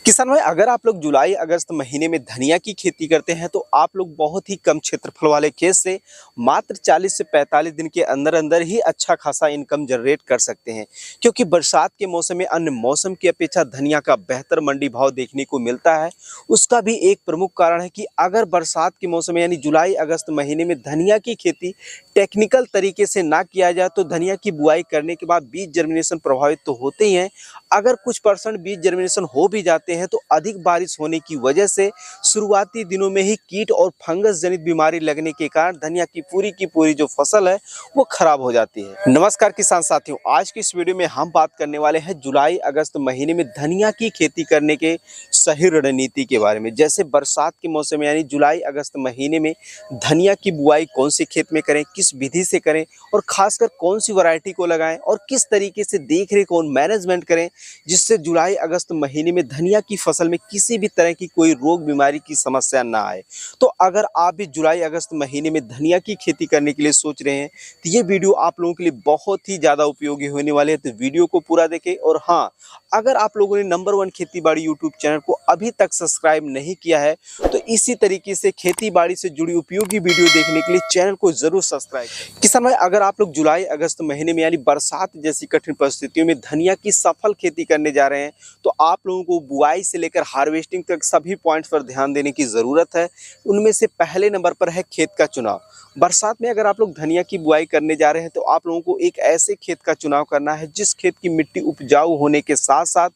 किसान भाई, अगर आप लोग जुलाई अगस्त महीने में धनिया की खेती करते हैं तो आप लोग बहुत ही कम क्षेत्रफल वाले खेत से मात्र 40 से 45 दिन के अंदर अंदर ही अच्छा खासा इनकम जनरेट कर सकते हैं। क्योंकि बरसात के मौसम में अन्य मौसम की अपेक्षा धनिया का बेहतर मंडी भाव देखने को मिलता है। उसका भी एक प्रमुख कारण है कि अगर बरसात के मौसम में यानी जुलाई अगस्त महीने में धनिया की खेती टेक्निकल तरीके से ना किया जाए तो धनिया की बुआई करने के बाद बीज जर्मिनेशन प्रभावित तो होते ही हैं। अगर कुछ परसेंट बीज जर्मिनेशन हो भी जाते हैं तो अधिक बारिश होने की वजह से शुरुआती दिनों में ही कीट और फंगस जनित बीमारी लगने के कारण धनिया की पूरी जो फसल है वो खराब हो जाती है। नमस्कार किसान साथियों, आज की इस वीडियो में हम बात करने वाले हैं जुलाई अगस्त महीने में धनिया की खेती करने के सही रणनीति के बारे में। जैसे बरसात के मौसम में यानी जुलाई अगस्त महीने में धनिया की बुआई कौन से खेत में करें, किस विधि से करें और खासकर कौन सी वैरायटी को लगाएं और किस तरीके से देख रेख और मैनेजमेंट करें जिससे जुलाई अगस्त महीने में धनिया की फसल में किसी भी तरह की कोई रोग बीमारी की समस्या ना आए। तो अगर आप भी जुलाई अगस्त महीने में धनिया की खेती करने के लिए सोच रहे हैं तो ये वीडियो आप लोगों के लिए बहुत ही ज़्यादा उपयोगी होने वाले है, तो वीडियो को पूरा देखें। और हाँ, अगर आप लोगों ने नंबर 1 खेती बाड़ी यूट्यूब चैनल को अभी तक सब्सक्राइब नहीं किया है तो इसी तरीके से खेती बाड़ी से जुड़ी उपयोगी वीडियो देखने के लिए चैनल को जरूर सब्सक्राइब करें। किसान भाई, अगर आप लोग जुलाई अगस्त महीने में यानी बरसात जैसी कठिन परिस्थितियों में धनिया की सफल खेती करने जा रहे हैं तो आप लोगों को बुआई से लेकर हार्वेस्टिंग तक सभी पॉइंट्स पर ध्यान देने की ज़रूरत है। उनमें से पहले नंबर पर है खेत का चुनाव। बरसात में अगर आप लोग धनिया की बुआई करने जा रहे हैं तो आप लोगों को एक ऐसे खेत का चुनाव करना है जिस खेत की मिट्टी उपजाऊ होने के साथ साथ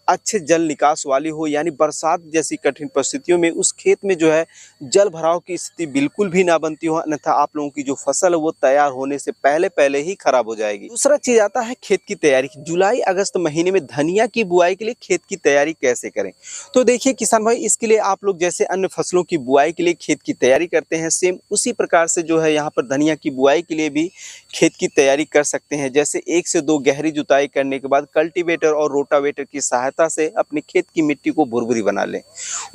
अच्छे जल निकास वाली हो। यानी बरसात जैसी कठिन परिस्थितियों में उस खेत में जो है जल भराव की स्थिति बिल्कुल भी ना बनती हो, अन्यथा आप लोगों की जो फसल है वो तैयार होने से पहले ही खराब हो जाएगी। दूसरा चीज आता है खेत की तैयारी। जुलाई अगस्त महीने में धनिया की बुआई के लिए खेत की तैयारी कैसे करें? तो देखिए किसान भाई, इसके लिए आप लोग जैसे अन्य फसलों की बुआई के लिए खेत की तैयारी करते हैं, सेम उसी प्रकार से जो है यहाँ पर धनिया की बुआई के लिए भी खेत की तैयारी कर सकते हैं। जैसे 1 से 2 गहरी जुताई करने के बाद कल्टीवेटर और रोटावेटर की सहायता से अपने खेत की मिट्टी को भुरभुरी बना लें।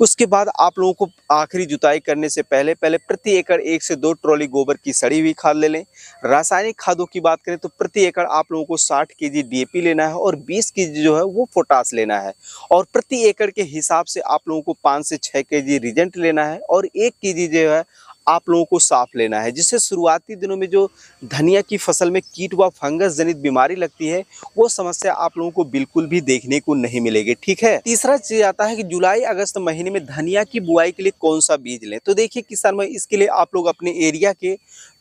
उसके बाद आप लोगों को आखिरी जुताई करने से पहले प्रति एकड़ 1 से 2 ट्रॉली गोबर की सड़ी हुई खाद ले लें। रासायनिक खादों की बात करें तो प्रति एकड़ आप लोगों को 60 केजी डीएपी लेना है और 20 केजी जो है वो पोटास लेना है। और प्रति एकड़ के हिसाब से आप लोगों को 5 से 6 केजी रिजेंट लेना है और 1 केजी जो है आप लोगों को साफ लेना है, जिससे शुरुआती दिनों में जो धनिया की फसल में कीट व फंगस जनित बीमारी लगती है वो समस्या आप लोगों को बिल्कुल भी देखने को नहीं मिलेगी। ठीक है। तीसरा चीज आता है कि जुलाई अगस्त महीने में धनिया की बुआई के लिए कौन सा बीज लें। तो देखिए किसान भाई, इसके लिए आप लोग अपने एरिया के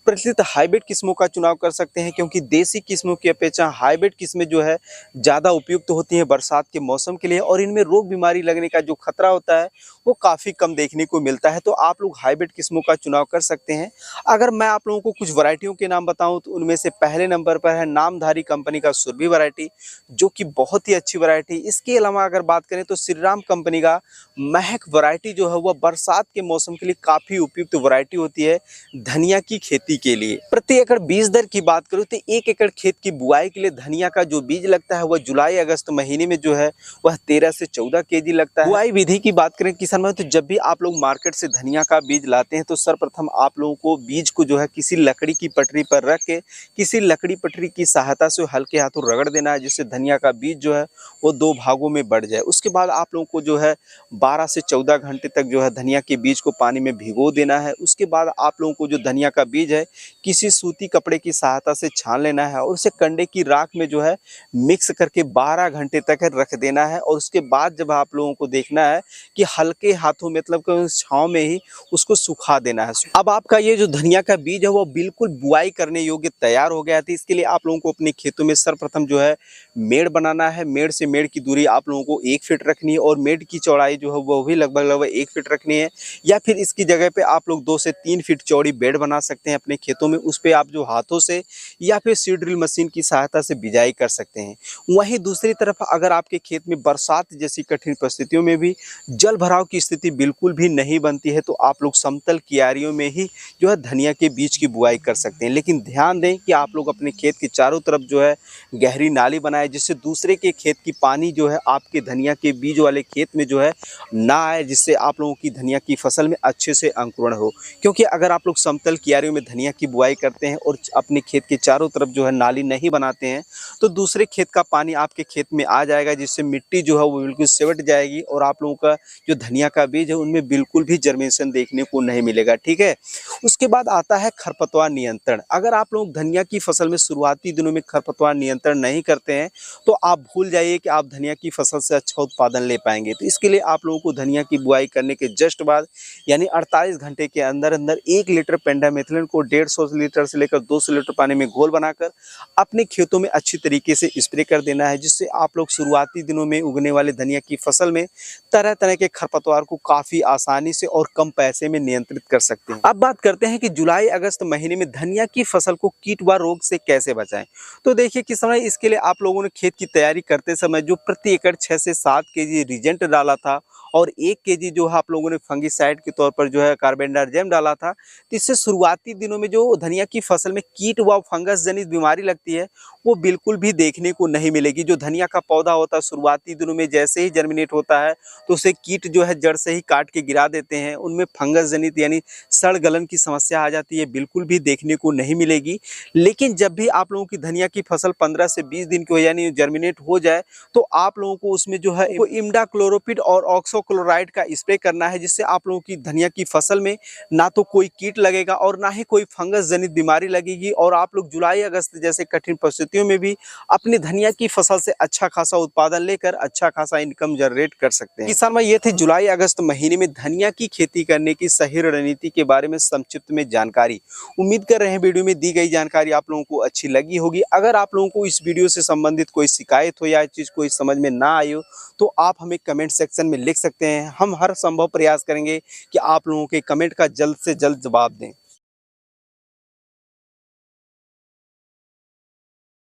प्रचलित हाइब्रिड किस्मों का चुनाव कर सकते हैं, क्योंकि देसी किस्मों की अपेक्षा हाइब्रिड किस्में जो है ज़्यादा उपयुक्त होती हैं बरसात के मौसम के लिए और इनमें रोग बीमारी लगने का जो खतरा होता है वो काफ़ी कम देखने को मिलता है। तो आप लोग हाइब्रिड किस्मों का चुनाव कर सकते हैं। अगर मैं आप लोगों को कुछ वैरायटियों के नाम बताऊं तो उनमें से पहले नंबर पर है नामधारी कंपनी का सुरभि वैरायटी, जो कि बहुत ही अच्छी वैरायटी। इसके अलावा अगर बात करें तो श्री राम कंपनी का महक वैरायटी जो है वह बरसात के मौसम के लिए काफ़ी उपयुक्त वैरायटी होती है धनिया की खेती के लिए। प्रति एकड़ बीज दर की बात करूं तो 1 एकड़ खेत की बुआई के लिए धनिया का जो बीज लगता है वह जुलाई अगस्त महीने में जो है वह 13 से 14 केजी लगता है। बुआई विधि की बात करें किसान भाई, तो जब भी आप लोग मार्केट से धनिया का बीज लाते हैं तो सर्वप्रथम आप लोगों को बीज को जो है किसी लकड़ी की पटरी पर रख के किसी लकड़ी पटरी की सहायता से हल्के हाथों रगड़ देना है, जिससे धनिया का बीज जो है वो 2 भागों में बढ़ जाए। उसके बाद आप लोगों को जो है 12 से 14 घंटे तक जो है धनिया के बीज को पानी में भिगो देना है। उसके बाद आप लोगों को जो धनिया का बीज है किसी सूती कपड़े की सहायता से छान लेना है और उसे कंडे की राख में जो है मिक्स करके 12 घंटे तक रख देना है। और उसके बाद जब आप लोगों को देखना है कि हल्के हाथों मतलब छांव में ही उसको सुखा देना है। अब आपका ये जो धनिया का बीज है वो बिल्कुल बुआई करने योग्य तैयार हो गया था। इसके लिए आप लोगों को अपने खेतों में सर्वप्रथम जो है मेड़ बनाना है। मेड़ से मेड़ की दूरी आप लोगों को 1 फीट रखनी है और मेड़ की चौड़ाई जो है वो भी लगभग 1 फीट रखनी है। या फिर इसकी जगह पे आप लोग 2 से 3 फीट चौड़ी बेड़ बना सकते हैं अपने खेतों में। उस पे आप जो हाथों से या फिर सीड ड्रिल मशीन की सहायता से बिजाई कर सकते हैं। वहीं दूसरी तरफ अगर आपके खेत में बरसात जैसी कठिन परिस्थितियों में भी जल भराव की स्थिति बिल्कुल भी नहीं बनती है तो आप लोग समतल क्यारियों में ही जो है धनिया के बीज की बुआई कर सकते हैं। लेकिन ध्यान दें कि आप लोग अपने खेत के चारों तरफ जो है गहरी नाली बनाए, जिससे दूसरे के खेत की पानी जो है आपके धनिया के बीज वाले खेत में जो है ना आए, जिससे आप लोगों की धनिया की फसल में अच्छे से अंकुरण हो। क्योंकि अगर आप लोग समतल क्यारियों में धनिया धनिया की बुआई करते हैं और अपने खेत के चारों तरफ जो है नाली नहीं बनाते हैं, तो दूसरे खेत का पानी आपके खेत में आ जाएगा, जिससे मिट्टी जो है वो बिल्कुल सिमट जाएगी और आप लोगों का जो धनिया का बीज है उनमें बिल्कुल भी जर्मिनेशन देखने को नहीं मिलेगा। ठीक है। उसके बाद आता है खरपतवार नियंत्रण। अगर आप लोग धनिया की फसल में शुरुआती दिनों में खरपतवार नियंत्रण नहीं करते हैं तो आप भूल जाइए कि आप धनिया की फसल से अच्छा उत्पादन ले पाएंगे। तो इसके लिए आप लोगों को धनिया की बुआई करने के जस्ट बाद यानी 48 घंटे के अंदर अंदर 1 लीटर पेंडामेथिलिन को 150 लीटर से लेकर 200 लीटर पानी में घोल बनाकर अपने खेतों में अच्छी तरीके से स्प्रे कर देना है, जिससे आप लोग शुरुआती दिनों में उगने वाले धनिया की फसल में तरह तरह के खरपतवार को काफ़ी आसानी से और कम पैसे में नियंत्रित कर सकते हैं। अब बात करते हैं कि जुलाई अगस्त महीने में धनिया की फसल को कीट व रोग से कैसे बचाएं। तो देखिए किस समय इसके लिए आप लोगों ने खेत की तैयारी करते समय जो प्रति एकड़ 6 से 7 केजी रिजेंट डाला था और 1 केजी जो है आप लोगों ने फंगिसाइड के तौर पर जो है कार्बेंडाजिम डाला था, तो इससे शुरुआती दिनों में जो धनिया की फसल में कीट व फंगस जनित बीमारी लगती है वो बिल्कुल भी देखने को नहीं मिलेगी। जो धनिया का पौधा होता है शुरुआती दिनों में जैसे ही जर्मिनेट होता है तो उसे कीट जो है जड़ से ही काट के गिरा देते हैं, उनमें फंगस जनित यानी सड़ गलन की समस्या आ जाती है, बिल्कुल भी देखने को नहीं मिलेगी। लेकिन जब भी आप लोगों की धनिया की फसल 15 से 20 दिन की हो यानी जर्मिनेट हो जाए तो आप लोगों को उसमें जो है वो इमिडाक्लोरोपिड और ऑक्सोक्लोराइड का स्प्रे करना है, जिससे आप लोगों की धनिया की फसल में ना तो कोई कीट लगेगा और ना ही कोई फंगस जनित बीमारी लगेगी और आप लोग जुलाई अगस्त जैसे कठिन परिस्थितियों में भी अपनी धनिया की फसल से अच्छा खासा उत्पादन लेकर अच्छा खासा इनकम जनरेट कर सकते हैं। किसान भाई, ये थे जुलाई अगस्त महीने में धनिया की खेती करने की सही रणनीति के बारे में संक्षिप्त में जानकारी। उम्मीद कर रहे हैं वीडियो में दी गई जानकारी आप लोगों को अच्छी लगी होगी। अगर आप लोगों को इस वीडियो से संबंधित कोई शिकायत हो या चीज़ कोई समझ में ना आई हो तो आप हमें कमेंट सेक्शन में लिख सकते हैं। हम हर संभव प्रयास करेंगे कि आप लोगों के कमेंट का जल्द से जल्द जवाब दें।